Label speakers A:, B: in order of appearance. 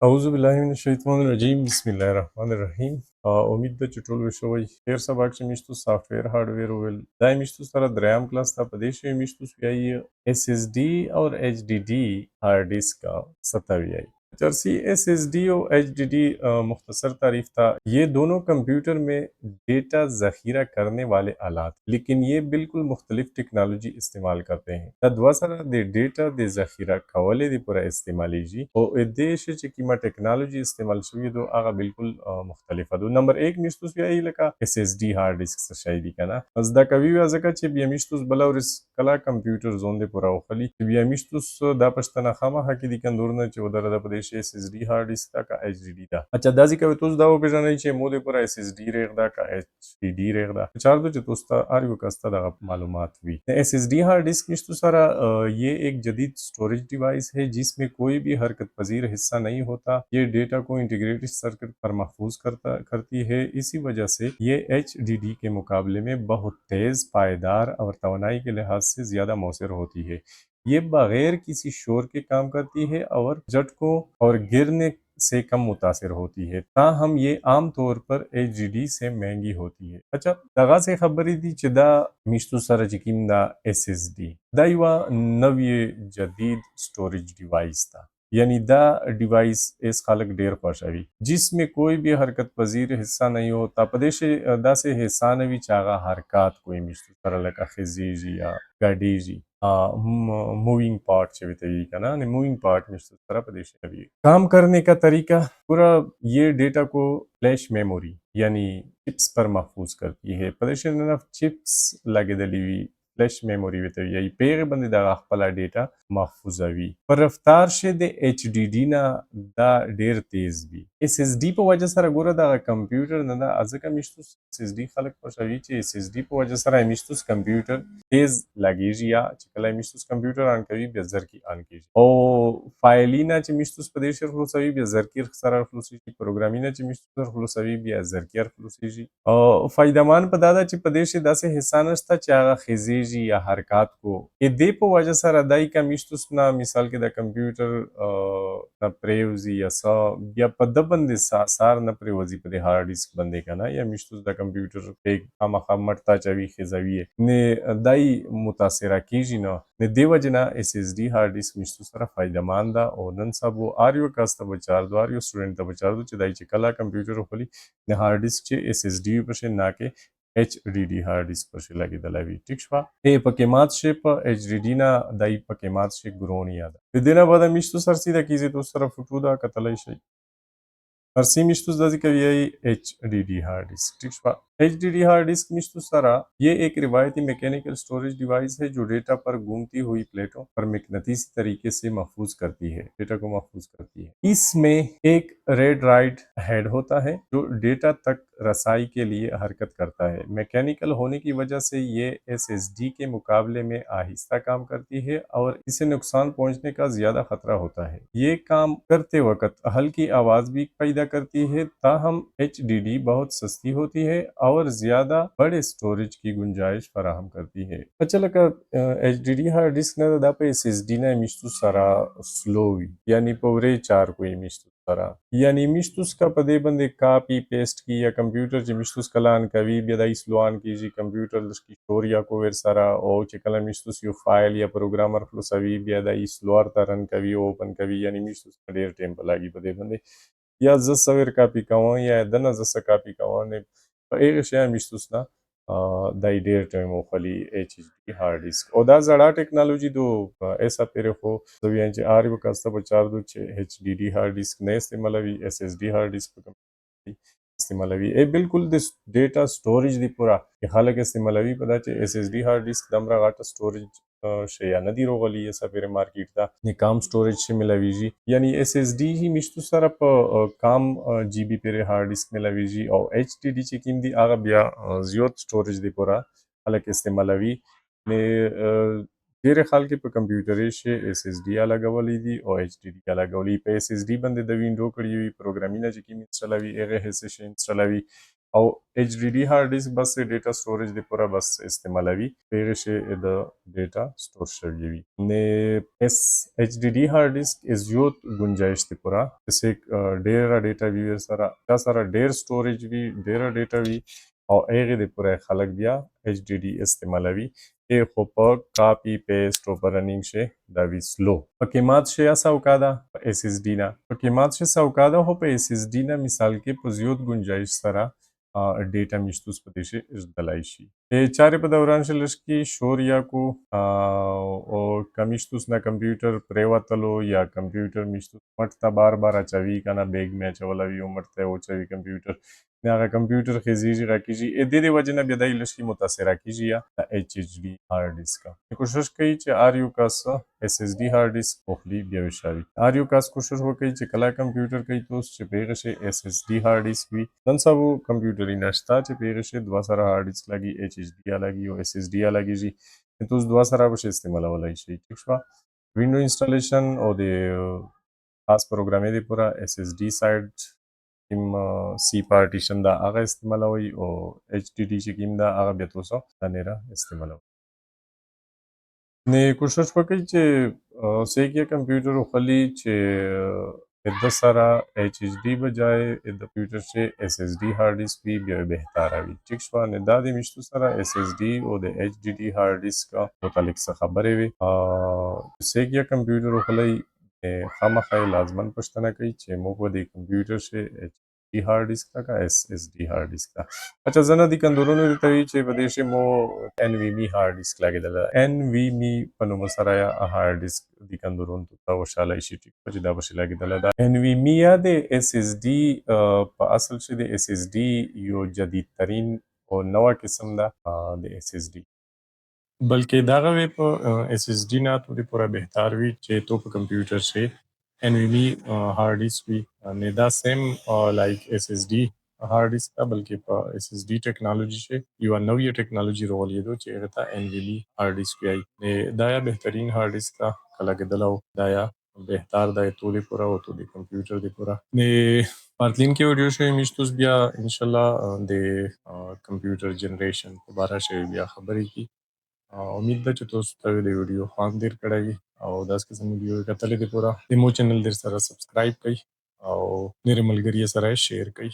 A: اعوذ بالله من الشیطان الرجیم بسم الله الرحمن الرحیم. امید ده چې ټول وشوي تیر سبق چې میشتو سافټویر هارډویر ویل دا میشتو سره دریم کلاس ته په دې شی میشتو یایي اس اس डी और H D D hard disk का सत्तावी चर्सी एस एस डी और एच डी डी मुख्तसर तारीफ था। ये दोनों कंप्यूटर में डेटा जखीरा करने वाले आलात लेकिन ये बिल्कुल मुख्तलिफ टेक्नोलॉजी इस्तेमाल करते हैं। तदवसरा दे डेटा दे जखीरा कवले दे पूरा इस्तेमाली जी और देश ची कीमा टेक्नोलॉजी इस्तेमाल शुई दो आगा बिल्कुल मुख्तलिफ दो। नंबर एक मिश्तुस याई लका S S D hard disc शायदी कना अजदा कवी वजका ची बिया मिश्तुस बला और कला कंप्यूटर जोन दे पूरा उखली बिया मिश्तुस दा पश्तना खामा हकी दी कंदूरना ची उदर दा प्रदेश S S D hard disk का एच डी डी दा अच्छा दाजी कवे तुस दाओ पे जाने ची मोदे पूरा एस एस डी रेगदा का एच डी डी रेगदा चार दो ची तुस्ता आरियो कस्ता दा मालूमात हुई S S D hard disc मिश्तु सारा ये एक जदीद स्टोरेज डिवाइस है जिसमें कोई भी हरकत पजीर हिस्सा नहीं होता। ये डेटा को इंटीग्रेटेड सर्किट पर महफूज करती है। इसी वजह से ये एच डी डी के मुकाबले में बहुत तेज, पायदार और तवानाई के लिहाज से ज्यादा मौसर होती है। ये बगैर किसी शोर के काम करती है और झटकों और गिरने से कम मुतासिर होती है। ताहम ये आम तौर पर एच डी डी से महंगी होती है। अच्छा दगा से खबरी दी चिदा मिश्तु सर जिकिम दा एस एस डी दा युवा नवी जदीद स्टोरेज डिवाइस था यानी दा डिवाइस इस खालक डेर पशावी जिसमें कोई भी हरकत पजीर हिस्सा नहीं होता। प्रदेश दा से हिस्सा नवी चागा हरकत कोई मिश्तु सर लका खिजीजी या गाडीजी मूविंग पार्ट चवितवी का ना मूविंग पार्ट में सारा प्रदेश अभी काम करने का तरीका पूरा ये डेटा को फ्लैश मेमोरी यानी चिप्स पर महफूज करती है। प्रदेश चिप्स लगे दली हुई फ्लैश मेमोरी वितवी यही पेग बंदी दा खपला डेटा महफूज अवी पर रफ्तार शे दे एच डी डी ना दा डेर तेज भी एस एस डी पर वजह सर गोरा दा कंप्यूटर ना दा अजका मिश्तुस एस एस डी खलक पर शवी चे एस एस डी पर वजह सर मिश्तुस कंप्यूटर तेज लगेजी या चिकला मिश्तुस कंप्यूटर आन कवी बेजर की आन की ओ फाइलिना चे मिश्तुस प्रदेश खलुसवी बेजर की सर खलुसी प्रोग्रामिना चे मिश्तुस खलुसवी बेजर की खलुसी ओ फायदामान पदादा चे प्रदेश दा से हिस्सा नस्ता चागा खिजी या हरकत को ये दे पे वजह सर अदाई का मिश्तुस ना मिसाल के दा कंप्यूटर ना प्रेवजी या सा या पद बंदे सार ना प्रेवजी पे हार्ड डिस्क बंदे का ना या मिश्तुस दा कंप्यूटर पे खामा मरता चावी खिजावी ने दाई मुतासिरा कीजी ना ने देव जना S S D hard disc मिश्तुस सर फायदामान दा और नन सब वो आरियो कास्ता बचार दो आरियो स्टूडेंट दा बचार दो चदाई चे कला कंप्यूटर खोली ने हार्ड डिस्क चे एस एस डी पर ना के H D D hard disc पर लगी दलावी ठीक शवा ए पकेमात शे पर एच डी डी ना दाई पकेमात शे ग्रोनी यादा विदिना बदा मिश्तु सर सीधा कीजे तो सर फुटूदा कतलाई शे Arsi मिश्तुस दाजी कवियाई H D D hard disc ठीक शवा H D D hard disc मिश्तुस सारा ये एक रिवायती मैकेनिकल स्टोरेज डिवाइस है जो डेटा पर घूमती हुई प्लेटों पर मैग्नेटिसी तरीके से महफूज करती है डेटा को महफूज करती है। इसमें एक रेड राइट हेड होता है जो डेटा तक रसाई के लिए हरकत करता है। मैकेनिकल होने की वजह से ये एस एस डी के मुकाबले में आहिस्ता काम करती है और इसे नुकसान पहुंचने का ज्यादा खतरा होता है। ये काम करते वक्त हल्की आवाज भी पैदा करती है। ताहम एच डी डी बहुत सस्ती होती है और ज्यादा बड़े स्टोरेज की गुंजाइश फराहम करती है। अच्छा लगा H D D hard disc ना दा पे एस एस डी ना मिश्तु सारा स्लो यानी पवरे चार कोई मिश्तु सारा यानी मिश्तुस का पदे बंदे कापी पेस्ट की या कंप्यूटर ची मिश्तुस कलान कवी बेदाई स्लोआन की जी कंप्यूटर की स्टोरिया को वेर सारा ओ चिकला मिश्तुस यू फाइल या प्रोग्रामर फ्लोसवी बेदाई स्लोअर तरन कवी ओपन कवी यानी मिश्तुस डेर टेम्पल लागी पदे बंदे या ज सवेर कापी कवा या दना ज कापी कवा ने एक शय मिश्तुस ना दाई डेर टाइम ओखली एच डी हार्ड डिस्क ओदा जड़ा टेक्नोलॉजी दो ऐसा पेरे हो तो यांचे आर वो कास्ता बचार दो चे H D D hard disc ने इस्तेमालवी S S D hard disc इस्तेमालवी ए बिल्कुल दिस डेटा स्टोरेज दी पूरा ये हालक इस्तेमालवी पता चे S S D hard disc दमरा गाटा स्टोरेज शेया नदी रोगली ये सपेरे मार्केट दा ने काम स्टोरेज से मिलावीजी यानी एस एस डी ही मिश्तु सारा काम जीबी पेरे हार्ड डिस्क मिलावीजी और एच डी डी चे किंदी आगा बिया जियोत स्टोरेज दी पूरा हालक इस्तेमालवी ने तेरे खाल के पे कंप्यूटर से एस एस डी अलग वाली दी और एच डी डी अलग वाली पे एस एस डी बंदे द विंडो करी हुई प्रोग्रामिंग जी की इंस्टॉल हुई एगे है से इंस्टॉल हुई او ایچ ډي ډي هارد ډیسک بس ډیټا سټوریج د پوره بس استعمالوي پیغه شي د ډیټا سٹور شوی وي نه اس ایچ ډي ډي هارد ډیسک از یو گنجائش دی پوره چې ډیر ډیټا وی سره دا سره ډیر سټوریج وی ډیر ډیټا وی او هغه د پوره خلک بیا ایچ ډي ډي استعمالوي خو په کاپی پیسټ او په رننګ شي دا وی سلو په قیمت شي اساوکادا په اس اس ډي نه په قیمت شي اساوکادا هو په اس اس ډي نه مثال کې په زیات گنجائش سره ډیټا میشتوس په دیشه ازدلای شي چارې په دوران شلش کې شور یا کو او کمیشتوس نه کمپیوټر پریوتلو یا کمپیوټر میشتوس مټ بار بار اچوي کنه بیگ می اچولوي او مټ ته اوچوي کمپیوټر نه هغه کمپیوټر خزيږي راکېږي د دې وجه نه بیا د لشي متاثره کیږي یا ایچ ایچ ډي هارد ډیسک کوشش کوي چې ار یو کاس اس اس ډي هارد ډیسک خپل بیا وشاري ار یو کاس کوشش وکړي چې کله کمپیوټر کوي توس چې پیغه شي اس اس ډي هارد ډیسک وي نن سبا کمپیوټر نشتا چې پیغه شي دوه سره هارد ډیسک لګي ایچ ایچ ډي لګي او اس اس ډي لګي توس دوه سره به استعمالولای شي ٹھیک شو وینډو انسټالیشن او د خاص پروګرامې دی پورا اس اس ډي سایډ کیم سی پارټیشن دا هغه استعمالوي او ایچ ټي ټي چې کیم دا هغه بیا تاسو دا نه استعمالوي نه کوشش وکړئ چې سیګه کمپیوټر خلی چې د سره ایچ ایچ ډي بجای د کمپیوټر چې اس اس ډي هارد ډیسک وی بیا بهتره وي ټیک شو نه دا د مشتو سره اس اس ډي او د ایچ ډي ډي هارد ډیسک متعلق څه خبرې وي سیګه کمپیوټر خلی خامخا لازمن پښتنه کوي چې موږ د کمپیوټر شي ایچ ډي هارد ډیسک کا اس اس ډي هارد ډیسک کا اچھا زنه د کندورونو د توی چې په دې شی مو ان وی می هارد ډیسک لګیدل ان وی می په نوم سره یا هارد ډیسک د کندورونو ته وشاله شي چې دا بشي لګیدل دا ان وی می یا د اس اس ډي په اصل شي د اس اس ډي یو جدید ترین او نوې قسم ده د اس اس ډي بلکې دغه وی په اس اس ډي نه ته پورا بهتر وي چې تو په کمپیوټر شي ان وی می هارد ډیسک وي نه دا سیم لایک اس اس ډي هارد ډیسک بلکې په اس اس ډي ټیکنالوژي شي یو نوې ټیکنالوژي راولېدو چې هغه ته ان وی می هارد ډیسک وي دا یا بهترین هارد ډیسک کله کېدلو دا یا بهتر دی ټولې پورا او ټولې کمپیوټر دی پورا نه پارتلین کې ویډیو شوی میشتوس بیا ان شاء الله د کمپیوټر جنریشن په اړه شی بیا خبرې کی امید ده چې تاسو ته د ویډیو خوند ډیر کړی وي او داس قسم ویډیو کتلې دی پورا د مو چینل در سره سبسکرایب کړئ او نور ملګری سره شیر کړئ